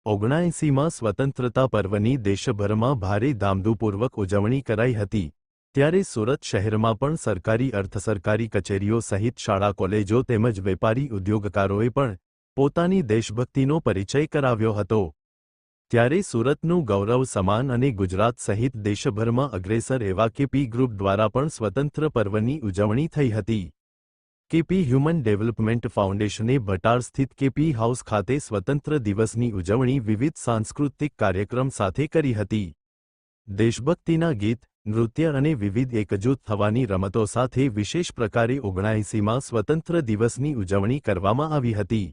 79માં સ્વતંત્રતા પર્વની દેશભરમાં ભારે ધામધૂમપૂર્વક ઉજવણી કરાઈ હતી, ત્યારે સુરત શહેરમાં પણ સરકારી અર્ધસરકારી કચેરીઓ સહિત શાળા કોલેજો તેમજ વેપારી ઉદ્યોગકારોએ પણ પોતાની દેશભક્તિનો પરિચય કરાવ્યો હતો। ત્યારે સુરતનું ગૌરવ સમાન અને ગુજરાત સહિત દેશભરમાં અગ્રેસર એવા કેપી ગ્રુપ દ્વારા પણ સ્વતંત્ર પર્વની ઉજવણી થઈ હતી। કેપી હ્યુમન ડેવલપમેન્ટ ફાઉન્ડેશને ભટાર સ્થિત કેપી હાઉસ ખાતે સ્વતંત્ર દિવસની ઉજવણી વિવિધ સાંસ્કૃતિક કાર્યક્રમ સાથે કરી હતી। દેશભક્તિના ગીત, નૃત્ય અને વિવિધ એકજૂથ થવાની રમતો સાથે વિશેષ પ્રકારે 79માં સ્વતંત્ર દિવસની ઉજવણી કરવામાં આવી હતી।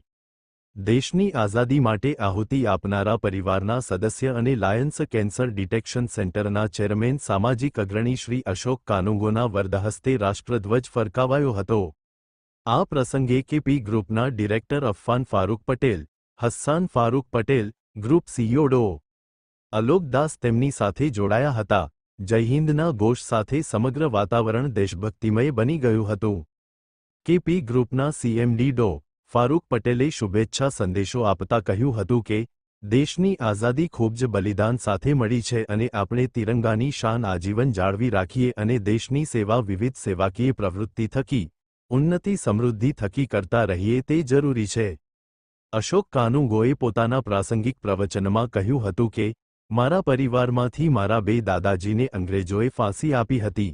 દેશની આઝાદી માટે આહુતિ આપનારા પરિવારના સદસ્ય અને લાયન્સ કેન્સર ડિટેક્શન સેન્ટરના ચેરમેન સામાજિક અગ્રણી શ્રી અશોક કાનુંગોના વરદહસ્તે રાષ્ટ્રધ્વજ ફરકાવાયો હતો। આ પ્રસંગે કેપી ગ્રુપના director Affan Farooq Patel, Hassan Farooq Patel, group CEO ડો. અલોક દાસ તેમની સાથે જોડાયા હતા। જય હિન્દના ઘોષ સાથે સમગ્ર વાતાવરણ દેશભક્તિમય બની ગયું હતું। કેપી ગ્રુપના સીએમડી ડો. ફારૂક પટેલે શુભેચ્છા સંદેશો આપતા કહ્યું હતું કે દેશની આઝાદી ખૂબ જ બલિદાન સાથે મળી છે અને આપણે તિરંગાની શાન આજીવન જાળવી રાખીએ અને દેશની સેવા વિવિધ સેવાકીય પ્રવૃત્તિ થકી ઉન્નતિ સમૃદ્ધિ થકી કરતા રહીએ તે જરૂરી છે। અશોક કાનુંગોએ પોતાના પ્રાસંગિક પ્રવચનમાં કહ્યું હતું કે મારા પરિવારમાંથી મારા બે દાદાજીને અંગ્રેજોએ ફાંસી આપી હતી।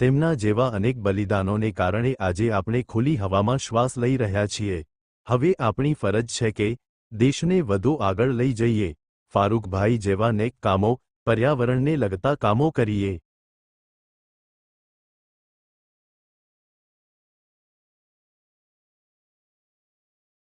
તેમના જેવા અનેક બલિદાનોને કારણે આજે આપણે ખુલ્લી હવામાં શ્વાસ લઈ રહ્યા છીએ। હવે આપણી ફરજ છે કે દેશને વધુ આગળ લઈ જઈએ, ફારૂકભાઈ જેવા નેક કામો, પર્યાવરણને લગતા કામો કરીએ।